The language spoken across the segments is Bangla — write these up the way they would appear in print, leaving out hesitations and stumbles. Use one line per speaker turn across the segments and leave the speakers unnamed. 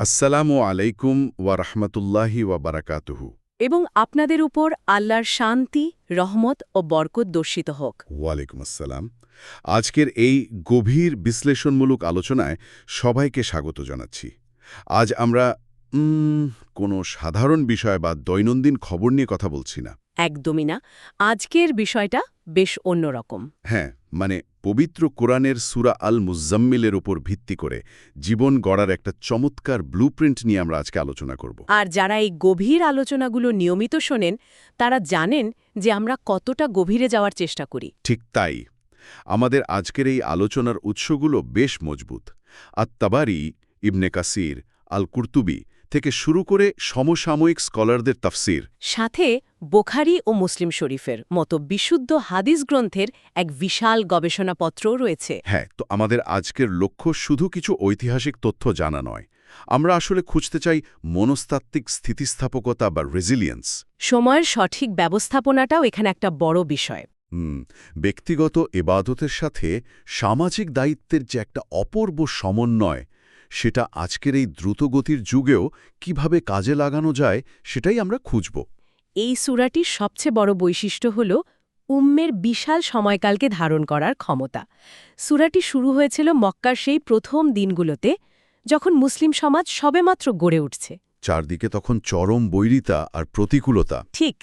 আসসালামু আলাইকুম ওয়া রাহমাতুল্লাহি ওয়া বারাকাতুহু।
এবং আপনাদের উপর আল্লাহর শান্তি, রহমত ও বরকত দর্শিত হোক।
ওয়ালাইকুম আসসালাম। আজকের এই গভীর বিশ্লেষণমূলক আলোচনায় সবাইকে স্বাগত জানাচ্ছি। আজ আমরা কোনো সাধারণ বিষয় বা দৈনন্দিন খবর নিয়ে কথা বলছি না।
একদমই না। আজকের বিষয়টা বেশ অন্যরকম।
হ্যাঁ, মানে পবিত্র কোরআনের সূরা আল মুজাম্মিলের উপর ভিত্তি করে জীবন গড়ার একটা চমৎকার ব্লুপ্রিন্ট নিয়ে আমরা আজকে আলোচনা করব।
আর যারা এই গভীর আলোচনাগুলো নিয়মিত শোনেন, তারা জানেন যে আমরা কতটা গভীরে যাওয়ার চেষ্টা করি।
ঠিক তাই। আমাদের আজকের এই আলোচনার উৎসগুলো বেশ মজবুত। আত-তাবারি, ইবনে কাসির, আল কুরতুবি থেকে শুরু করে সমসাময়িক স্কলারদের তাফসির।
সাথে বোখারি ও মুসলিম শরীফের মতো বিশুদ্ধ হাদিস গ্রন্থের এক বিশাল গবেষণাপত্রও রয়েছে।
হ্যাঁ, তো আমাদের আজকের লক্ষ্য শুধু কিছু ঐতিহাসিক তথ্য জানা নয়। আমরা আসলে খুঁজতে চাই মনস্তাত্ত্বিক স্থিতিস্থাপকতা বা রেজিলিয়েন্স।
সময়ের সঠিক ব্যবস্থাপনাটাও এখানে একটা বড় বিষয়।
ব্যক্তিগত এবাদতের সাথে সামাজিক দায়িত্বের যে একটা অপূর্ব সমন্বয়, সেটা আজকের এই দ্রুতগতির যুগেও কিভাবে কাজে লাগানো যায় সেটাই আমরা খুঁজব।
এই সূরাটির সবচেয়ে বড় বৈশিষ্ট্য হল উম্মের বিশাল সময়কালকে ধারণ করার ক্ষমতা। সূরাটি শুরু হয়েছিল মক্কার সেই প্রথম দিনগুলোতে, যখন মুসলিম সমাজ সবেমাত্র গড়ে উঠছে।
চারদিকে তখন চরম বৈরিতা আর প্রতিকূলতা।
ঠিক,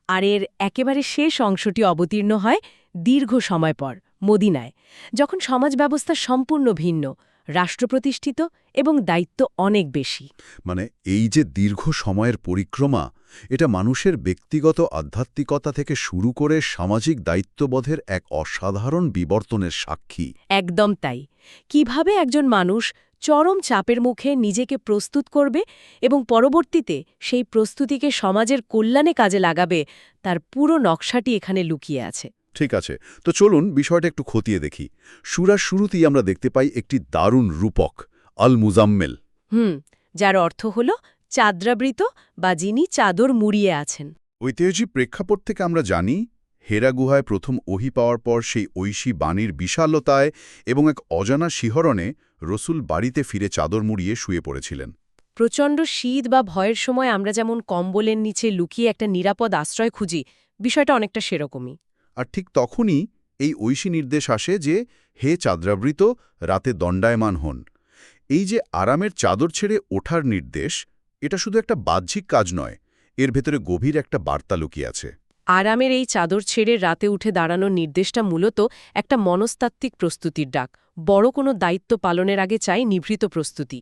আর এর একেবারে শেষ অংশটি অবতীর্ণ হয় দীর্ঘ সময় পর, মদিনায়, যখন সমাজ ব্যবস্থা সম্পূর্ণ ভিন্ন, রাষ্ট্র প্রতিষ্ঠিত এবং দায়িত্ব অনেক বেশি।
মানে এই যে দীর্ঘ সময়ের পরিক্রমা, এটা মানুষের ব্যক্তিগত আধ্যাত্মিকতা থেকে শুরু করে সামাজিক দায়িত্ববোধের এক অসাধারণ বিবর্তনের সাক্ষী।
একদম তাই। কিভাবে একজন মানুষ চরম চাপের মুখে নিজেকে প্রস্তুত করবে এবং পরবর্তীতে সেই প্রস্তুতিকে সমাজের কল্যাণে কাজে লাগাবে, তার পুরো নকশাটি এখানে লুকিয়ে আছে।
ঠিক আছে, তো চলুন বিষয়টা একটু খতিয়ে দেখি। সূরার শুরুতেই আমরা দেখতে পাই একটি দারুণ রূপক, আল মুজাম্মেল।
যার অর্থ হল চাদ্রাবৃত বা যিনি চাদর মুড়িয়ে আছেন।
ঐতিহাসিক প্রেক্ষাপট থেকে আমরা জানি, হেরা গুহায় প্রথম ওহী পাওয়ার পর সেই ঐশী বাণীর বিশালতায় এবং এক অজানা শিহরণে রসুল বাড়িতে ফিরে চাদর মুড়িয়ে শুয়ে পড়েছিলেন।
প্রচণ্ড শীত বা ভয়ের সময় আমরা যেমন কম্বলের নিচে লুকিয়ে একটা নিরাপদ আশ্রয় খুঁজি, বিষয়টা অনেকটা সেরকমই।
আর ঠিক তখনই এই ঐশী নির্দেশ আসে যে, হে চাদ্রাবৃত, রাতে দণ্ডায়মান হন। এই যে আরামের চাদর ছেড়ে ওঠার নির্দেশ, এটা শুধু একটা বাহ্যিক কাজ নয়, এর ভেতরে গভীর একটা বার্তা লুকিয়ে আছে।
আরামের এই চাদর ছেড়ে রাতে উঠে দাঁড়ানোর নির্দেশটা মূলত একটা মনস্তাত্ত্বিক প্রস্তুতির ডাক। বড় কোনো দায়িত্ব পালনের আগে চাই নিভৃত প্রস্তুতি।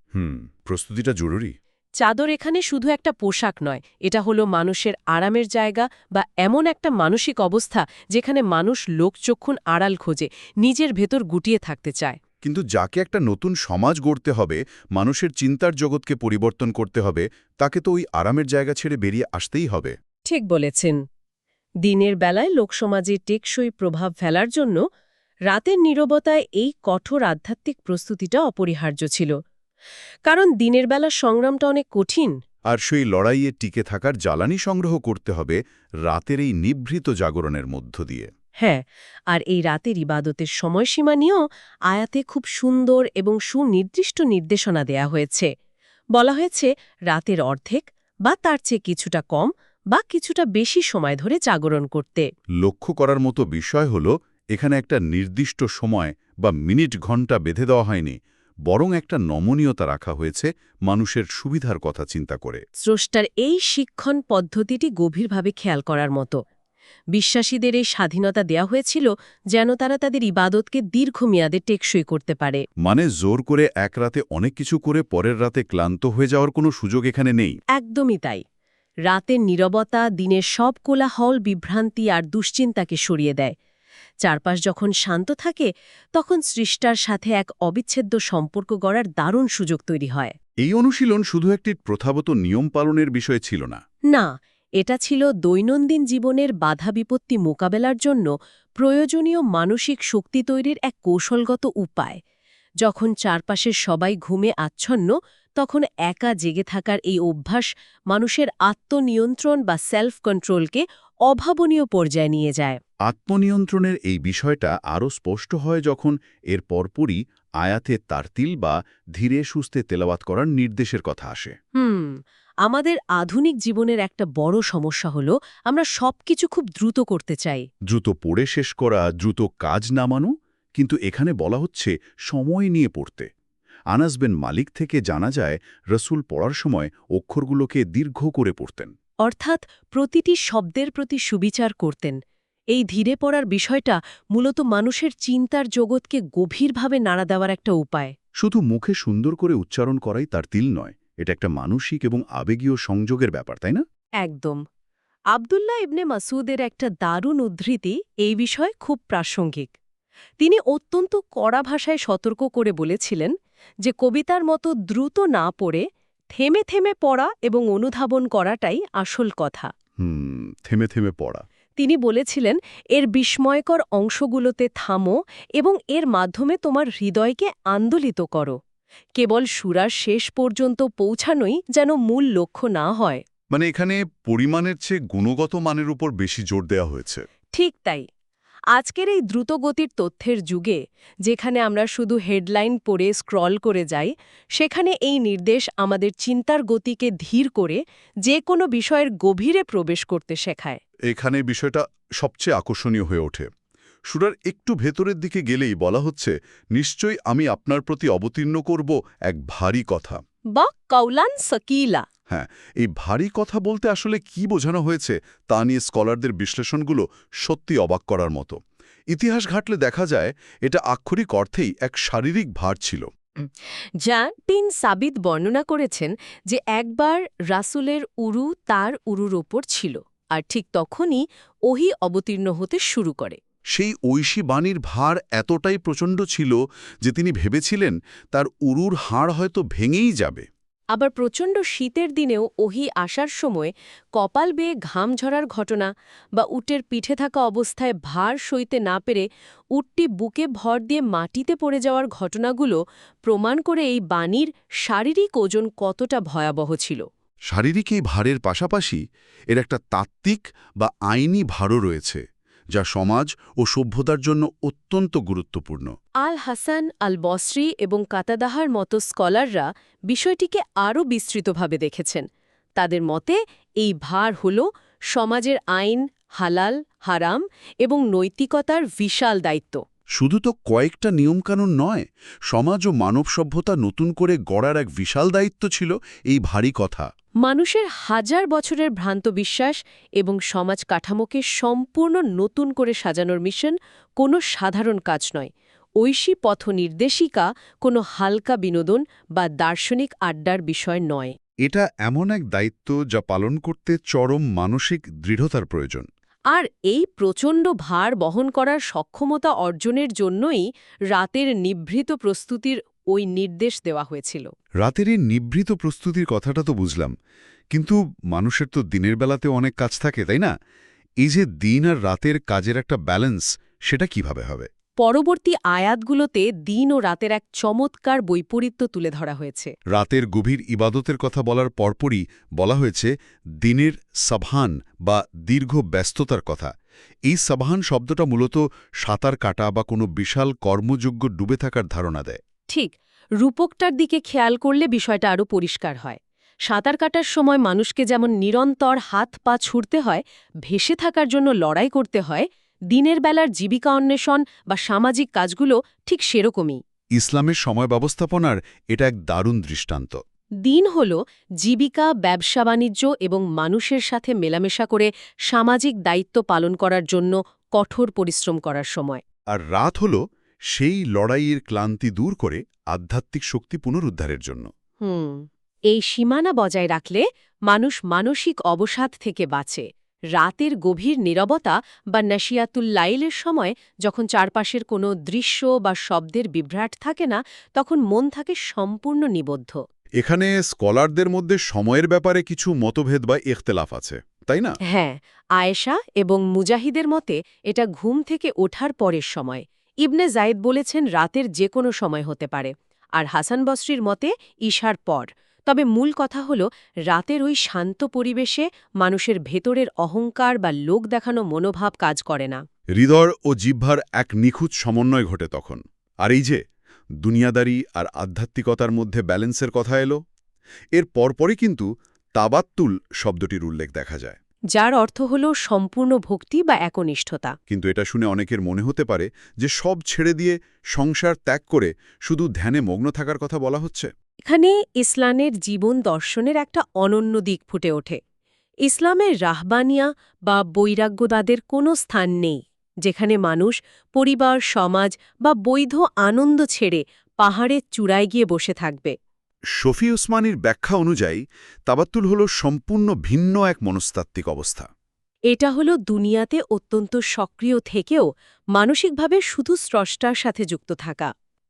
প্রস্তুতিটা জরুরি।
চাদর এখানে শুধু একটা পোশাক নয়, এটা হলো মানুষের আরামের জায়গা বা এমন একটা মানসিক অবস্থা যেখানে মানুষ লোকচক্ষুণ আড়াল খোঁজে, নিজের ভেতর গুটিয়ে থাকতে চায়।
কিন্তু যাকে একটা নতুন সমাজ গড়তে হবে, মানুষের চিন্তার জগৎকে পরিবর্তন করতে হবে, তাকে তো ওই আরামের জায়গা ছেড়ে বেরিয়ে আসতেই হবে।
ঠিক বলেছেন। দিনের বেলায় লোকসমাজে টেকসই প্রভাব ফেলার জন্য রাতের নীরবতায় এই কঠোর আধ্যাত্মিক প্রস্তুতিটা অপরিহার্য ছিল। কারণ দিনের বেলার সংগ্রামটা অনেক কঠিন।
আর সেই লড়াইয়ে টিকে থাকার জ্বালানি সংগ্রহ করতে হবে রাতের এই নিভৃত জাগরণের মধ্য দিয়ে।
হ্যাঁ, আর এই রাতের ইবাদতের সময়সীমা নিয়েও আয়াতে খুব সুন্দর এবং সুনির্দিষ্ট নির্দেশনা দেয়া হয়েছে। বলা হয়েছে রাতের অর্ধেক বা তার চেয়ে কিছুটা কম বা কিছুটা বেশি সময় ধরে জাগরণ করতে।
লক্ষ্য করার মতো বিষয় হল, এখানে একটা নির্দিষ্ট সময় বা মিনিট ঘণ্টা বেঁধে দেওয়া হয়নি, বরং একটা নমনীয়তা রাখা হয়েছে মানুষের সুবিধার কথা চিন্তা করে।
স্রষ্টার এই শিক্ষণ পদ্ধতিটি গভীরভাবে খেয়াল করার মতো। বিশ্বাসীদের এই স্বাধীনতা দেয়া হয়েছিল যেন তারা তাদের ইবাদতকে দীর্ঘমেয়াদে টেকসই করতে পারে।
মানে জোর করে এক রাতে অনেক কিছু করে পরের রাতে ক্লান্ত হয়ে যাওয়ার কোনো সুযোগ এখানে নেই।
একদমই তাই। রাতের নীরবতা দিনের সব কোলাহল, বিভ্রান্তি আর দুশ্চিন্তাকে সরিয়ে দেয়। চারপাশ যখন শান্ত থাকে, তখন সৃষ্টার সাথে এক অবিচ্ছেদ্য সম্পর্ক গড়ার দারুণ সুযোগ তৈরি হয়।
এই অনুশীলন শুধু একটি প্রথাগত নিয়ম পালনের বিষয় ছিল না।
না, এটা ছিল দৈনন্দিন জীবনের বাধা বিপত্তি মোকাবেলার জন্য প্রয়োজনীয় মানসিক শক্তি তৈরির এক কৌশলগত উপায়। যখন চারপাশের সবাই ঘুমে আচ্ছন্ন, তখন একা জেগে থাকার এই অভ্যাস মানুষের আত্মনিয়ন্ত্রণ বা সেলফ কন্ট্রোলকে অভাবনীয় পর্যায়ে নিয়ে যায়।
আত্মনিয়ন্ত্রণের এই বিষয়টা আরও স্পষ্ট হয় যখন এর পরপরই আয়াতে তারতিল বা ধীরে সুস্থে তেলাওয়াত করার নির্দেশের কথা আসে।
আমাদের আধুনিক জীবনের একটা বড় সমস্যা হলো আমরা সবকিছু খুব দ্রুত করতে চাই।
দ্রুত পড়ে শেষ করা, দ্রুত কাজ নামানো, কিন্তু এখানে বলা হচ্ছে সময় নিয়ে পড়তে। আনাস বিন মালিক থেকে জানা যায় রসুল পড়ার সময় অক্ষরগুলোকে দীর্ঘ করে পড়তেন।
অর্থাৎ প্রতিটি শব্দের প্রতি সুবিচার করতেন। এই ধীরে পড়ার বিষয়টা মূলত মানুষের চিন্তার জগৎকে গভীরভাবে নাড়া দেওয়ার একটা উপায়।
শুধু মুখে সুন্দর করে উচ্চারণ করাই তার তিল নয়, এটা একটা মানসিক এবং আবেগীয় সংযোগের ব্যাপার, তাই না?
একদম। আব্দুল্লাহ ইবনে মাসুদের একটা দারুণ উদ্ধৃতি এই বিষয়ে খুব প্রাসঙ্গিক। তিনি অত্যন্ত কড়া ভাষায় সতর্ক করে বলেছিলেন যে কবিতার মতো দ্রুত না পড়ে থেমে থেমে পড়া এবং অনুধাবন করাটাই আসল কথা।
থেমে থেমে পড়া।
তিনি বলেছিলেন, এর বিস্ময়কর অংশগুলোতে থামো এবং এর মাধ্যমে তোমার হৃদয়কে আন্দোলিত করো। কেবল সূরার শেষ পর্যন্ত পৌঁছানোই যেন মূল লক্ষ্য না হয়।
মানে এখানে পরিমাণের চেয়ে গুণগত মানের উপর বেশি জোর দেওয়া হয়েছে।
ঠিক তাই। আজকের এই দ্রুতগতির তথ্যের যুগে, যেখানে আমরা শুধু হেডলাইন পড়ে স্ক্রল করে যাই, সেখানে এই নির্দেশ আমাদের চিন্তার গতিকে ধীর করে যে কোনো বিষয়ের গভীরে প্রবেশ করতে শেখায়।
এখানে বিষয়টা সবচেয়ে আকর্ষণীয় হয়ে ওঠে। সূরার একটু ভেতরের দিকে গেলেই বলা হচ্ছে, নিশ্চয়ই আমি আপনার প্রতি অবতীর্ণ করব এক ভারী কথা।
বা কৌলান সকিলা।
হ্যাঁ, এই ভারী কথা বলতে আসলে কি বোঝানো হয়েছে তা নিয়ে স্কলারদের বিশ্লেষণগুলো সত্যি অবাক করার মতো। ইতিহাস ঘাটলে দেখা যায় এটা আক্ষরিক অর্থেই এক শারীরিক ভার ছিল।
জান বিন সাবিত বর্ণনা করেছেন যে একবার রাসূলের উরু তার উরুর ওপর ছিল, আর ঠিক তখনই ওহী অবতীর্ণ হতে শুরু করে।
সেই ঐশী বাণীর ভার এতটাই প্রচণ্ড ছিল যে তিনি ভেবেছিলেন তার উরুর হাড় হয়তো ভেঙেই যাবে।
আবার প্রচণ্ড শীতের দিনেও ওহী আসার সময় কপাল বেয়ে ঘাম ঝরার ঘটনা বা উটের পিঠে থাকা অবস্থায় ভার সইতে না পেরে উটটি বুকে ভর দিয়ে মাটিতে পড়ে যাওয়ার ঘটনাগুলো প্রমাণ করে এই বাণীর শারীরিক ওজন কতটা ভয়াবহ ছিল।
শারীরিক এই ভারের পাশাপাশি এর একটা তাত্ত্বিক বা আইনি ভারও রয়েছে, যা সমাজ ও সভ্যতার জন্য অত্যন্ত গুরুত্বপূর্ণ।
আল হাসান আল বসরি এবং কাতাদাহার মতো স্কলাররা বিষয়টিকে আরও বিস্তৃতভাবে দেখেছেন। তাদের মতে এই ভার হল সমাজের আইন, হালাল, হারাম এবং নৈতিকতার বিশাল দায়িত্ব।
শুধু তো কয়েকটা নিয়মকানুন নয়, সমাজ ও মানব সভ্যতা নতুন করে গড়ার এক বিশাল দায়িত্ব ছিল এই ভারী কথা।
মানুষের হাজার বছরের ভ্রান্ত বিশ্বাস এবং সমাজ কাঠামোকে সম্পূর্ণ নতুন করে সাজানোর মিশন কোনো সাধারণ কাজ নয়। ঐশী পথ নির্দেশিকা কোনো হালকা বিনোদন বা দার্শনিক আড্ডার বিষয় নয়।
এটা এমন এক দায়িত্ব যা পালন করতে চরম মানসিক দৃঢ়তার প্রয়োজন।
আর এই প্রচণ্ড ভার বহন করার সক্ষমতা অর্জনের জন্যই রাতের নিভৃত প্রস্তুতির ওই নির্দেশ দেওয়া হয়েছিল।
রাতের এই নিভৃত প্রস্তুতির কথাটা তো বুঝলাম, কিন্তু মানুষের তো দিনের বেলাতে অনেক কাজ থাকে, তাই না? এই যে দিন আর রাতের কাজের একটা ব্যালেন্স, সেটা কিভাবে হবে?
পরবর্তী আয়াতগুলোতে দিন ও রাতের এক চমৎকার বৈপরীত্য তুলে ধরা হয়েছে।
রাতের গভীর ইবাদতের কথা বলার পরপরই বলা হয়েছে দিনের সাবহান বা দীর্ঘ ব্যস্ততার কথা। এই সাবহান শব্দটা মূলত সাঁতার কাটা বা কোনো বিশাল কর্মযোগ্য ডুবে থাকার ধারণা দেয়।
ঠিক, রূপকটার দিকে খেয়াল করলে বিষয়টা আরও পরিষ্কার হয়। সাঁতার কাটার সময় মানুষকে যেমন নিরন্তর হাত পা ছুড়তে হয়, ভেসে থাকার জন্য লড়াই করতে হয়, দিনের বেলার জীবিকা অন্বেষণ বা সামাজিক কাজগুলো ঠিক সেরকমই।
ইসলামের সময় ব্যবস্থাপনার এটা এক দারুণ দৃষ্টান্ত।
দিন হল জীবিকা, ব্যবসা বাণিজ্য এবং মানুষের সাথে মেলামেশা করে সামাজিক দায়িত্ব পালন করার জন্য কঠোর পরিশ্রম করার সময়।
আর রাত হল সেই লড়াইয়ের ক্লান্তি দূর করে আধ্যাত্মিক শক্তি পুনরুদ্ধারের জন্য।
এই সীমানা বজায় রাখলে মানুষ মানসিক অবসাদ থেকে বাঁচে। রাতের গভীর নীরবতা বা নাশিয়াতুল লাইলের সময় যখন চারপাশের কোনো দৃশ্য বা শব্দের বিভ্রাট থাকে না, তখন মন থাকে সম্পূর্ণ নিবদ্ধ।
এখানে স্কলারদের মধ্যে সময়ের ব্যাপারে কিছু মতভেদ বা ইখতেলাফ আছে, তাই না?
হ্যাঁ, আয়েশা এবং মুজাহিদের মতে এটা ঘুম থেকে ওঠার পরের সময়। ইবনে জায়েদ বলেছেন রাতের যে কোনো সময় হতে পারে, আর হাসান বসরির মতে ঈশার পর। তবে মূল কথা হল রাতের ওই শান্ত পরিবেশে মানুষের ভেতরের অহংকার বা লোক দেখানো মনোভাব কাজ করে না।
হৃদয় ও জিহ্বার এক নিখুঁত সমন্বয় ঘটে তখন। আর এই যে দুনিয়াদারি আর আধ্যাত্মিকতার মধ্যে ব্যালেন্সের কথা এলো। এর পরপরই কিন্তু তাবাত্তুল শব্দটির উল্লেখ দেখা যায়।
যার অর্থ হল সম্পূর্ণ ভক্তি বা একনিষ্ঠতা।
কিন্তু এটা শুনে অনেকের মনে হতে পারে যে সব ছেড়ে দিয়ে সংসার ত্যাগ করে শুধু ধ্যানে মগ্ন থাকার কথা বলা হচ্ছে।
এখানে ইসলামের জীবন দর্শনের একটা অনন্য দিক ফুটে ওঠে। ইসলামের রাহবানিয়া বা বৈরাগ্যবাদের কোনো স্থান নেই যেখানে মানুষ পরিবার, সমাজ বা বৈধ আনন্দ ছেড়ে পাহাড়ের চূড়ায় গিয়ে বসে থাকবে।
শফি উসমানীর ব্যাখ্যা অনুযায়ী তাবাত্তুল হল সম্পূর্ণ ভিন্ন এক মনস্তাত্ত্বিক অবস্থা।
এটা হলো দুনিয়াতে অত্যন্ত সক্রিয় থেকেও মানসিকভাবে শুধু স্রষ্টার সাথে যুক্ত থাকা।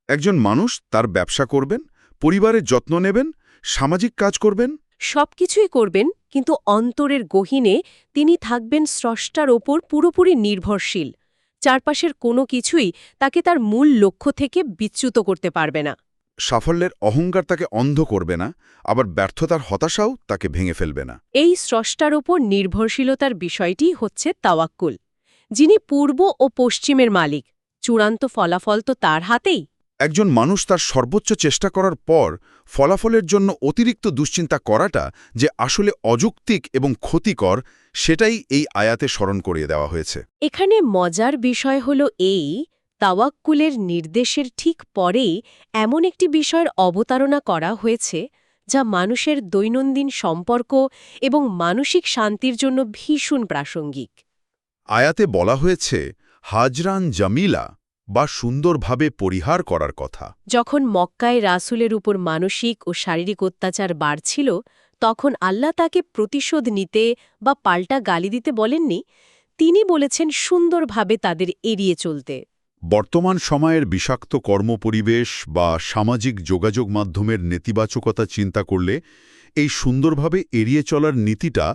একজন মানুষ তার ব্যবসা করবেন, পরিবারের যত্ন নেবেন, সামাজিক কাজ করবেন,
সবকিছুই করবেন, কিন্তু অন্তরের গহীনে তিনি থাকবেন স্রষ্টার ওপর পুরোপুরি নির্ভরশীল। চারপাশের কোনো কিছুই তাকে তার মূল লক্ষ্য থেকে বিচ্যুত করতে পারবে না।
সাফল্যের অহংকার তাকে অন্ধ করবে না, আবার ব্যর্থতার হতাশাও তাকে ভেঙে ফেলবে না।
এই স্রষ্টার ওপর নির্ভরশীলতার বিষয়টি হচ্ছে তাওয়াক্কুল। যিনি পূর্ব ও পশ্চিমের মালিক, চূড়ান্ত ফলাফল তো তার হাতেই।
একজন মানুষ তার সর্বোচ্চ চেষ্টা করার পর ফলাফলের জন্য অতিরিক্ত দুশ্চিন্তা করাটা যে আসলে অযৌক্তিক এবং ক্ষতিকর, সেটাই এই আয়াতে স্মরণ করিয়ে দেওয়া হয়েছে।
এখানে মজার বিষয় হল এই, তাওয়াক্কুলের নির্দেশের ঠিক পরেই এমন একটি বিষয়ের অবতারণা করা হয়েছে যা মানুষের দৈনন্দিন সম্পর্ক এবং মানসিক শান্তির জন্য ভীষণ প্রাসঙ্গিক।
আয়াতে বলা হয়েছে হাজরান জামিলা বা সুন্দরভাবে পরিহার করার কথা।
যখন মক্কায় রাসূলের উপর মানসিক ও শারীরিক অত্যাচার বাড়ছিল, তখন আল্লাহ তাকে প্রতিশোধ নিতে বা পাল্টা গালি দিতে বলেননি, তিনি বলেছেন সুন্দরভাবে তাদের এড়িয়ে চলতে।
বর্তমান সময়ের বিষাক্ত কর্মপরিবেশ বা সামাজিক যোগাযোগ মাধ্যমের নেতিবাচকতা চিন্তা করলে এই সুন্দরভাবে এড়িয়ে চলার নীতিটা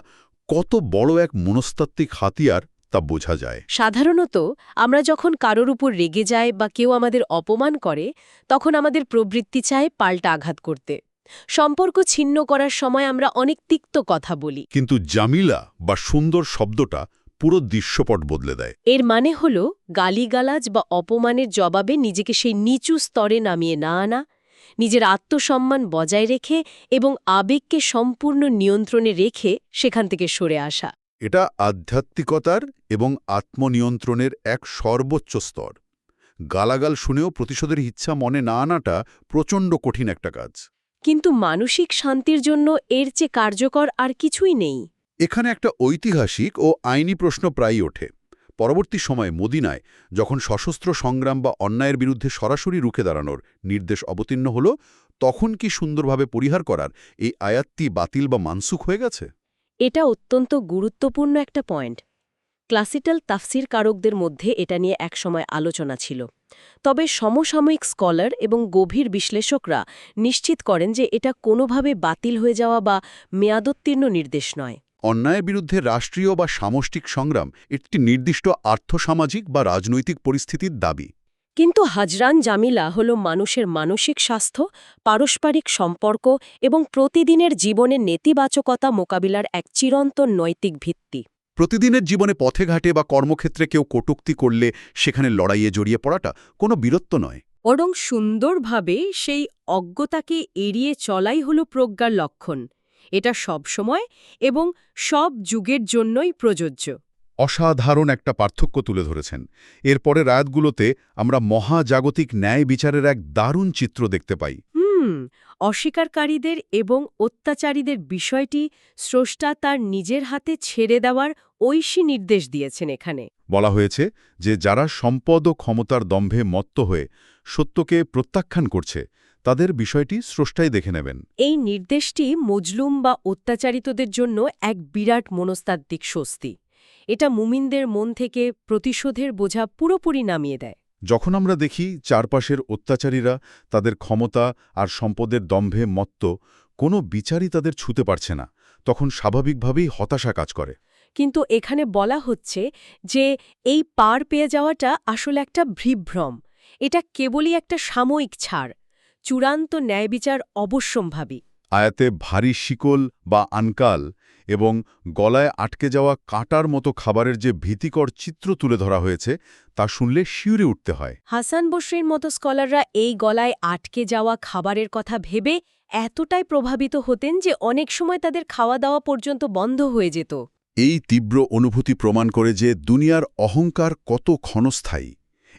কত বড় এক মনস্তাত্ত্বিক হাতিয়ার তা বোঝা যায়।
সাধারণত আমরা যখন কারোর উপর রেগে যাই বা কেউ আমাদের অপমান করে, তখন আমাদের প্রবৃত্তি চায় পাল্টা আঘাত করতে। সম্পর্ক ছিন্ন করার সময় আমরা অনেক তিক্ত কথা বলি।
কিন্তু জামিলা বা সুন্দর শব্দটা পুরো দৃশ্যপট বদলে দেয়।
এর মানে হল গালিগালাজ বা অপমানের জবাবে নিজেকে সেই নিচু স্তরে নামিয়ে না আনা, নিজের আত্মসম্মান বজায় রেখে এবং আবেগকে সম্পূর্ণ নিয়ন্ত্রণে রেখে সেখান থেকে সরে আসা।
এটা আধ্যাত্মিকতার এবং আত্মনিয়ন্ত্রণের এক সর্বোচ্চ স্তর। গালাগাল শুনেও প্রতিশোধের ইচ্ছা মনে না আনাটা প্রচণ্ড কঠিন একটা কাজ।
কিন্তু মানসিক শান্তির জন্য এর চেয়ে কার্যকর আর কিছুই নেই।
এখানে একটা ঐতিহাসিক ও আইনি প্রশ্ন প্রায়ই ওঠে। পরবর্তী সময়ে মদিনায় যখন সশস্ত্র সংগ্রাম বা অন্যায়ের বিরুদ্ধে সরাসরি রুখে দাঁড়ানোর নির্দেশ অবতীর্ণ হল, তখন কি সুন্দরভাবে পরিহার করার এই আয়াতটি বাতিল বা মানসুখ হয়ে গেছে?
এটা অত্যন্ত গুরুত্বপূর্ণ একটা পয়েন্ট। ক্লাসিক্যাল তাফসির কারকদের মধ্যে এটা নিয়ে একসময় আলোচনা ছিল। তবে সমসাময়িক স্কলার এবং গভীর বিশ্লেষকরা নিশ্চিত করেন যে এটা কোনোভাবে বাতিল হয়ে যাওয়া বা মেয়াদোত্তীর্ণ নির্দেশ নয়।
অন্যায়ের বিরুদ্ধে রাষ্ট্রীয় বা সামষ্টিক সংগ্রাম একটি নির্দিষ্ট আর্থসামাজিক বা রাজনৈতিক পরিস্থিতির দাবি।
কিন্তু হাজরান জামিলা হল মানুষের মানসিক স্বাস্থ্য, পারস্পরিক সম্পর্ক এবং প্রতিদিনের জীবনের নেতিবাচকতা মোকাবিলার এক চিরন্তন নৈতিক ভিত্তি।
প্রতিদিনের জীবনে পথে ঘাটে বা কর্মক্ষেত্রে কেউ কটূক্তি করলে সেখানে লড়াইয়ে জড়িয়ে পড়াটা কোনো বীরত্ব নয়,
বরং সুন্দরভাবে সেই অজ্ঞতাকে এড়িয়ে চলাই হল প্রজ্ঞার লক্ষণ। এটা সবসময় এবং সব যুগের জন্যই প্রযোজ্য।
অসাধারণ একটা পার্থক্য তুলে ধরেছেন। এরপরে রায়াতগুলোতে আমরা মহাজাগতিক ন্যায় বিচারের এক দারুণ চিত্র দেখতে পাই।
অস্বীকারীদের এবং অত্যাচারীদের বিষয়টি স্রষ্টা তার নিজের হাতে ছেড়ে দেওয়ার ঐশী নির্দেশ দিয়েছেন। এখানে
বলা হয়েছে যে যারা সম্পদ ও ক্ষমতার দম্ভে মত্ত হয়ে সত্যকে প্রত্যাখ্যান করছে, তাদের বিষয়টি স্রষ্টাই দেখে নেবেন।
এই নির্দেশটি মজলুম বা অত্যাচারিতদের জন্য এক বিরাট মনস্তাত্ত্বিক স্বস্তি। এটা মুমিনদের মন থেকে প্রতিশোধের বোঝা পুরোপুরি নামিয়ে দেয়।
যখন আমরা দেখি চারপাশের অত্যাচারীরা তাদের ক্ষমতা আর সম্পদের দম্ভে মত্ত, কোনো বিচারই তাদের ছুঁতে পারছে না, তখন স্বাভাবিকভাবেই হতাশা কাজ করে।
কিন্তু এখানে বলা হচ্ছে যে এই পার পেয়ে যাওয়াটা আসলে একটা ভ্রিভ্রম। এটা কেবলই একটা সাময়িক ছাড়। চূড়ান্ত ন্যায়বিচার অবশ্যম্ভাবী।
আয়াতে ভারী শিকল বা আনকাল এবং গলায় আটকে যাওয়া কাঁটার মতো খাবারের যে ভীতিকর চিত্র তুলে ধরা হয়েছে তা শুনলে শিউরে উঠতে হয়।
হাসান বসরির মতো স্কলাররা এই গলায় আটকে যাওয়া খাবারের কথা ভেবে এতটাই প্রভাবিত হতেন যে অনেক সময় তাদের খাওয়া দাওয়া পর্যন্ত বন্ধ হয়ে যেত।
এই তীব্র অনুভূতি প্রমাণ করে যে দুনিয়ার অহংকার কত ক্ষণস্থায়ী।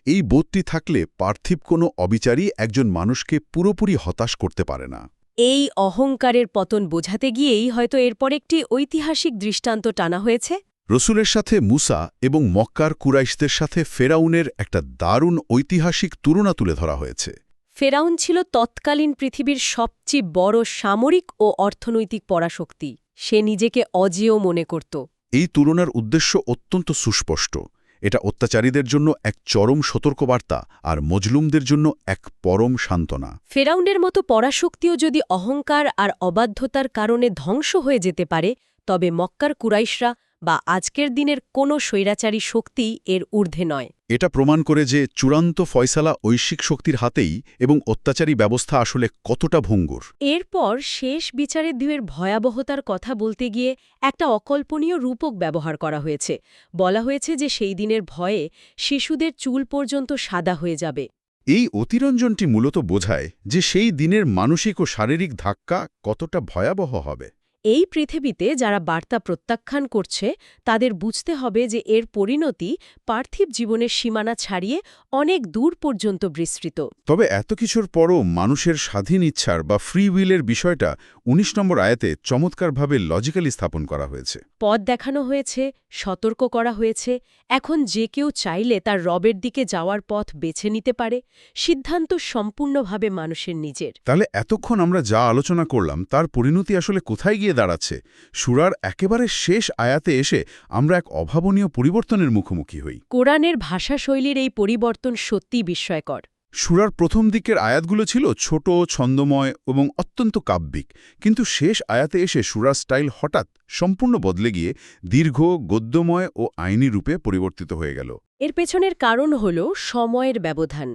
এই বোধটি থাকলে পার্থিব কোনো অবিচারই একজন মানুষকে পুরোপুরি হতাশ করতে পারে না।
এই অহংকারের পতন বোঝাতে গিয়েই হয়তো এরপর একটি ঐতিহাসিক দৃষ্টান্ত টানা হয়েছে।
রসুলের সাথে মুসা এবং মক্কার কুরাইশদের সাথে ফেরাউনের একটা দারুণ ঐতিহাসিক তুলনা তুলে ধরা হয়েছে।
ফেরাউন ছিল তৎকালীন পৃথিবীর সবচেয়ে বড় সামরিক ও অর্থনৈতিক পরাশক্তি। সে নিজেকে অজেয় মনে করত।
এই তুলনার উদ্দেশ্য অত্যন্ত সুস্পষ্ট। এটা অত্যাচারীদের জন্য এক চরম সতর্কবার্তা আর মজলুমদের জন্য এক পরম সান্ত্বনা।
ফেরাউনের মতো পরাশক্তিও যদি অহংকার আর অবাধ্যতার কারণে ধ্বংস হয়ে যেতে পারে, তবে মক্কার কুরাইশরা বা আজকের দিনের কোনো স্বৈরাচারী শক্তি এর ঊর্ধ্বে নয়।
এটা প্রমাণ করে যে চূড়ান্ত ফয়সালা ঐশ্বিক শক্তির হাতেই এবং অত্যাচারী ব্যবস্থা আসলে কতটা ভঙ্গুর।
এরপর শেষ বিচারের দিনের ভয়াবহতার কথা বলতে গিয়ে একটা অকল্পনীয় রূপক ব্যবহার করা হয়েছে। বলা হয়েছে যে সেই দিনের ভয়ে শিশুদের চুল পর্যন্ত সাদা হয়ে যাবে।
এই অতিরঞ্জনটি মূলত বোঝায় যে সেই দিনের মানসিক ও শারীরিক ধাক্কা কতটা ভয়াবহ হবে।
এই পৃথিবীতে যারা বার্তা প্রত্যাখ্যান করছে তাদের বুঝতে হবে যে এর পরিণতি পার্থিব জীবনের সীমানা ছাড়িয়ে অনেক দূর পর্যন্ত বিস্তৃত।
তবে এত কিছুর পরও মানুষের স্বাধীন ইচ্ছার বা ফ্রি উইলের বিষয়টা ১৯ নম্বর আয়াতে চমৎকারভাবে লজিক্যালি স্থাপন করা হয়েছে।
পথ দেখানো হয়েছে, সতর্ক করা হয়েছে। এখন যে কেউ চাইলে তার রবের দিকে যাওয়ার পথ বেছে নিতে পারে। সিদ্ধান্ত সম্পূর্ণভাবে মানুষের নিজের।
তাহলে এতক্ষণ আমরা যা আলোচনা করলাম তার পরিণতি আসলে কোথায় গিয়ে দাঁড়াচ্ছে? সূরার একেবারে শেষ আয়াতে এসে আমরা এক অভাবনীয় পরিবর্তনের মুখোমুখি হই।
কোরআনের ভাষাশৈলীর এই পরিবর্তন সত্যিই বিস্ময়কর।
সূরার প্রথম দিকের আয়াতগুলো ছিল ছোট, ছন্দময় এবং অত্যন্ত কাব্যিক, কিন্তু শেষ আয়াতে এসে সূরার স্টাইল হঠাৎ সম্পূর্ণ বদলে গিয়ে দীর্ঘ, গদ্যময় ও আইনি রূপে পরিবর্তিত হয়ে গেল।
এর পেছনের কারণ হল সময়ের ব্যবধান।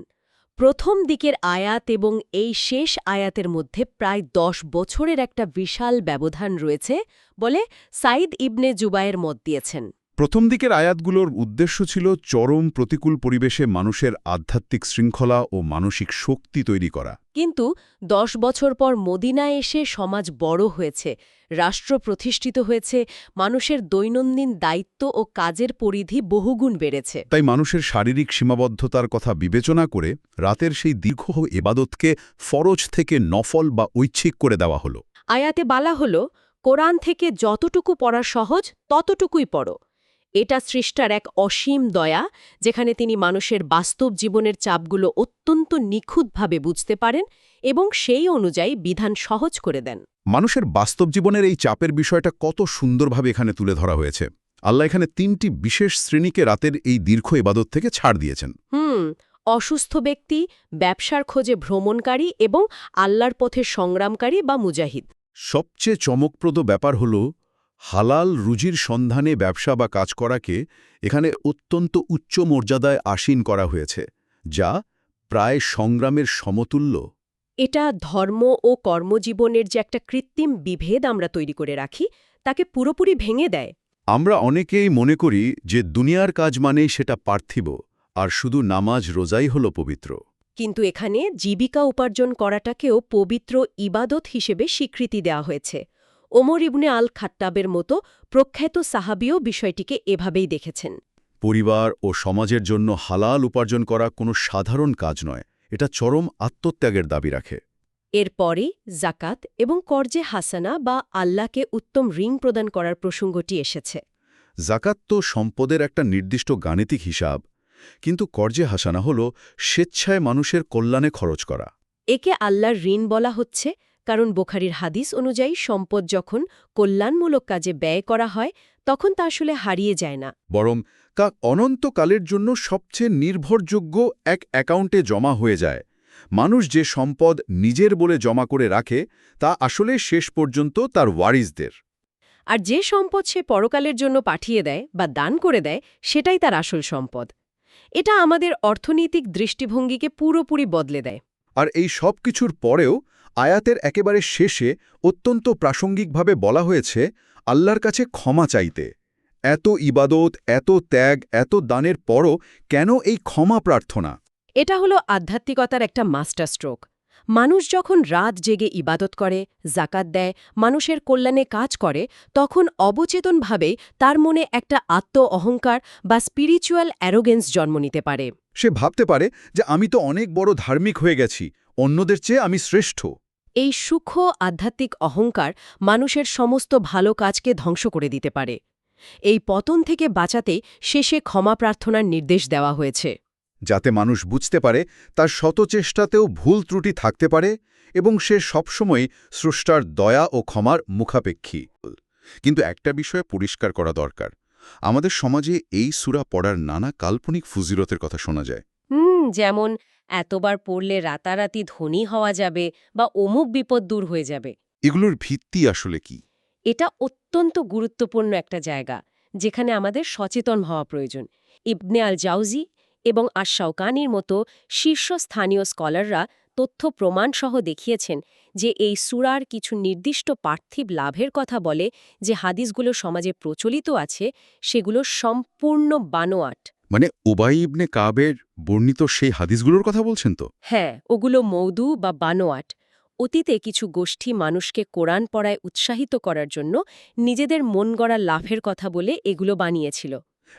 প্রথম দিকের আয়াত এবং এই শেষ আয়াতের মধ্যে প্রায় ১০ বছরের একটা বিশাল ব্যবধান রয়েছে বলে সাইদ ইবনে জুবায়ের মত দিয়েছেন।
প্রথম দিকের আয়াতগুলোর উদ্দেশ্য ছিল চরম প্রতিকূল পরিবেশে মানুষের আধ্যাত্মিক শৃঙ্খলা ও মানসিক শক্তি তৈরি করা।
কিন্তু ১০ বছর পর মদিনায় এসে সমাজ বড় হয়েছে, রাষ্ট্র প্রতিষ্ঠিত হয়েছে, মানুষের দৈনন্দিন দায়িত্ব ও কাজের পরিধি বহুগুণ বেড়েছে।
তাই মানুষের শারীরিক সীমাবদ্ধতার কথা বিবেচনা করে রাতের সেই দীর্ঘ এবাদতকে ফরজ থেকে নফল বা ঐচ্ছিক করে দেওয়া হলো।
আয়াতে বলা হল, কোরআন থেকে যতটুকু পড়া সহজ ততটুকুই পড়ো। এটা সৃষ্টার এক অসীম দয়া, যেখানে তিনি মানুষের বাস্তব জীবনের চাপগুলো অত্যন্ত নিখুঁতভাবে বুঝতে পারেন এবং সেই অনুযায়ী বিধান সহজ করে দেন।
মানুষের বাস্তব জীবনের এই চাপের বিষয়টা কত সুন্দরভাবে এখানে তুলে ধরা হয়েছে। আল্লাহ এখানে ৩টি বিশেষ শ্রেণীকে রাতের এই দীর্ঘ ইবাদত থেকে ছাড় দিয়েছেন।
অসুস্থ ব্যক্তি, ব্যবসার খোঁজে ভ্রমণকারী এবং আল্লাহর পথে সংগ্রামকারী বা মুজাহিদ।
সবচেয়ে চমকপ্রদ ব্যাপার হল হালাল রুজির সন্ধানে ব্যবসা বা কাজ করাকে এখানে অত্যন্ত উচ্চ মর্যাদায় আসীন করা হয়েছে, যা প্রায় সংগ্রামের সমতুল্য।
এটা ধর্ম ও কর্মজীবনের যে একটা কৃত্রিম বিভেদ আমরা তৈরি করে রাখি, তাকে পুরোপুরি ভেঙে দেয়।
আমরা অনেকেই মনে করি যে দুনিয়ার কাজ মানেই সেটা পার্থিব, আর শুধু নামাজ রোজাই হল পবিত্র।
কিন্তু এখানে জীবিকা উপার্জন করাটাকেও পবিত্র ইবাদত হিসেবে স্বীকৃতি দেওয়া হয়েছে। ওমর ইবনে আল খাত্তাবের মতো প্রখ্যাত সাহাবীও বিষয়টিকে এভাবেই দেখেছেন।
পরিবার ও সমাজের জন্য হালাল উপার্জন করা কোনো সাধারণ কাজ নয়, এটা চরম আত্মত্যাগের দাবি রাখে।
এরপরে জাকাত এবং কর্জে হাসানা বা আল্লাহকে উত্তম ঋণ প্রদান করার প্রসঙ্গটি এসেছে।
জাকাত তো সম্পদের একটা নির্দিষ্ট গাণিতিক হিসাব, কিন্তু কর্জে হাসানা হল স্বেচ্ছায় মানুষের কল্যাণে খরচ করা।
একে আল্লাহর ঋণ বলা হচ্ছে, কারণ বুখারীর হাদিস অনুযায়ী সম্পদ যখন কল্যাণমূলক কাজে ব্যয় করা হয় তখন তা আসলে হারিয়ে যায় না,
বরং তা অনন্তকালের জন্য সবচেয়ে নির্ভরযোগ্য এক অ্যাকাউন্টে জমা হয়ে যায়। মানুষ যে সম্পদ নিজের বলে জমা করে রাখে তা আসলে শেষ পর্যন্ত তার ওয়ারিসদের।
আর যে সম্পদ সে পরকালের জন্য পাঠিয়ে দেয় বা দান করে দেয় সেটাই তার আসল সম্পদ। এটা আমাদের অর্থনৈতিক দৃষ্টিভঙ্গিকে পুরোপুরি বদলে দেয়।
আর এই সব কিছুর পরেও আয়াতের একেবারে শেষে অত্যন্ত প্রাসঙ্গিকভাবে বলা হয়েছে আল্লাহর কাছে ক্ষমা চাইতে। এত ইবাদত, এত ত্যাগ, এত দানের পরও কেন এই ক্ষমা প্রার্থনা?
এটা হলো আধ্যাত্মিকতার একটা মাস্টার স্ট্রোক। মানুষ যখন রাত জেগে ইবাদত করে, জাকাত দেয়, মানুষের কল্যাণে কাজ করে, তখন অবচেতনভাবে তার মনে একটা অহংকার বা স্পিরিচুয়াল অ্যারোগেন্স জন্ম নিতে পারে।
সে ভাবতে পারে যে আমি তো অনেক বড় ধার্মিক হয়ে গেছি, অন্যদের চেয়ে আমি শ্রেষ্ঠ।
এই সূক্ষ্ম আধ্যাত্মিক অহংকার মানুষের সমস্ত ভালো কাজকে ধ্বংস করে দিতে পারে। এই পতন থেকে বাঁচাতে শেষে ক্ষমা প্রার্থনার নির্দেশ দেওয়া হয়েছে,
যাতে মানুষ বুঝতে পারে তার শত চেষ্টাতেও ভুল ত্রুটি থাকতে পারে এবং সে সবসময় স্রষ্টার দয়া ও ক্ষমার মুখাপেক্ষী। কিন্তু একটা বিষয়ে পরিষ্কার করা দরকার, আমাদের সমাজে এই সূরা পড়ার নানা কাল্পনিক ফজিলতের কথা শোনা যায়।
যেমন এতবার পড়লে রাতারাতি ধনী হওয়া যাবে বা অমুক বিপদ দূর হয়ে যাবে।
এগুলোর ভিত্তি আসলে কি?
এটা অত্যন্ত গুরুত্বপূর্ণ একটা জায়গা, যেখানে আমাদের সচেতন হওয়া প্রয়োজন। ইবনে আল জাউজি এবং আশ-শাওকানির মতো শীর্ষস্থানীয় স্কলাররা তথ্য প্রমাণসহ দেখিয়েছেন যে এই সূরার কিছু নির্দিষ্ট পার্থিব লাভের কথা বলে, যে হাদিসগুলো সমাজে প্রচলিত আছে সেগুলো সম্পূর্ণ বানোয়াট।
মানে উবাই ইবনে কাবের বর্ণিত সেই হাদিসগুলোর কথা বলছেন তো?
হ্যাঁ, ওগুলো মৌদু বা বানোয়াট। অতীতে কিছু গোষ্ঠী মানুষকে কোরআন পড়ায় উৎসাহিত করার জন্য নিজেদের মন গড়া লাভের কথা বলে এগুলো বানিয়েছিল।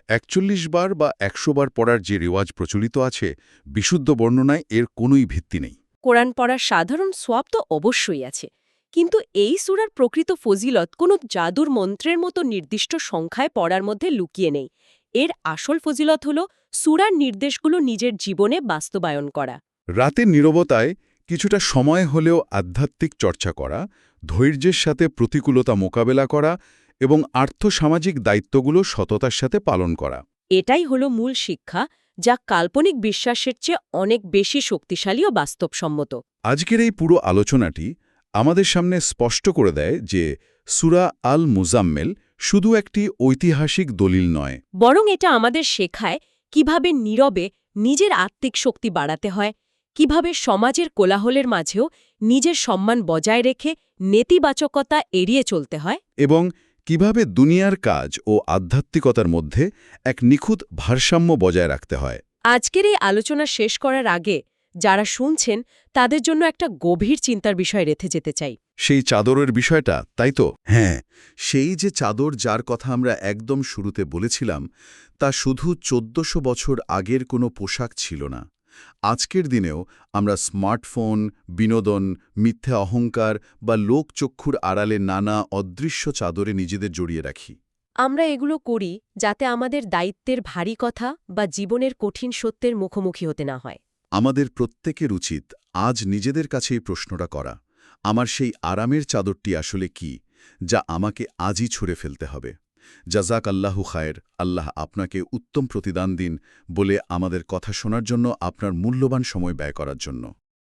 ৪১ বার বা ১০০ বার পড়ার যে রেওয়াজ প্রচলিত আছে, বিশুদ্ধ বর্ণনায় এর কোনোই ভিত্তি নেই।
কোরআন পড়ার সাধারণ সোয়াব তো অবশ্যই আছে, কিন্তু এই সূরার প্রকৃত ফজিলত কোনো জাদুর মন্ত্রের মতো নির্দিষ্ট সংখ্যায় পড়ার মধ্যে লুকিয়ে নেই। এর আসল ফজিলত হল সূরার নির্দেশগুলো নিজের জীবনে বাস্তবায়ন করা।
রাতের নীরবতায় কিছুটা সময় হলেও আধ্যাত্মিক চর্চা করা, ধৈর্যের সাথে প্রতিকূলতা মোকাবেলা করা এবং আর্থসামাজিক দায়িত্বগুলো সততার সাথে পালন করা।
এটাই হলো মূল শিক্ষা, যা কাল্পনিক বিশ্বাসের চেয়ে অনেক বেশি শক্তিশালী ও বাস্তবসম্মত।
আজকের এই পুরো আলোচনাটি আমাদের সামনে স্পষ্ট করে দেয় যে সূরা আল মুজাম্মেল শুধু একটি ঐতিহাসিক দলিল নয়,
বরং এটা আমাদের শেখায় কিভাবে নীরবে নিজের আত্মিক শক্তি বাড়াতে হয়, কিভাবে সমাজের কোলাহলের মাঝেও নিজের সম্মান বজায় রেখে নেতিবাচকতা এড়িয়ে চলতে হয়,
এবং কিভাবে দুনিয়ার কাজ ও আধ্যাত্মিকতার মধ্যে এক নিখুঁত ভারসাম্য বজায় রাখতে হয়।
আজকের এই আলোচনা শেষ করার আগে যারা শুনছেন তাদের জন্য একটা গভীর চিন্তার বিষয় রেখে যেতে চাই।
সেই চাদরের বিষয়টা, তাই তো? হ্যাঁ, সেই যে চাদর যার কথা আমরা একদম শুরুতে বলেছিলাম, তা শুধু ১৪০০ বছর আগের কোনো পোশাক ছিল না। আজকের দিনেও আমরা স্মার্টফোন, বিনোদন, মিথ্যা অহংকার বা লোকচক্ষুর আড়ালে নানা অদৃশ্য চাদরে নিজেদের জড়িয়ে রাখি।
আমরা এগুলো করি যাতে আমাদের দায়িত্বের ভারী কথা বা জীবনের কঠিন সত্যের মুখোমুখি হতে না হয়।
আমাদের প্রত্যেকের উচিত আজ নিজেদের কাছে এই প্রশ্নটা করা, আমার সেই আরামের চাদরটি আসলে কি, যা আমাকে আজই ছুঁড়ে ফেলতে হবে। জাজাক আল্লাহু খায়ের, আল্লাহ আপনাকে উত্তম প্রতিদান দিন বলে আমাদের কথা শোনার জন্য, আপনার মূল্যবান সময় ব্যয় করার জন্য।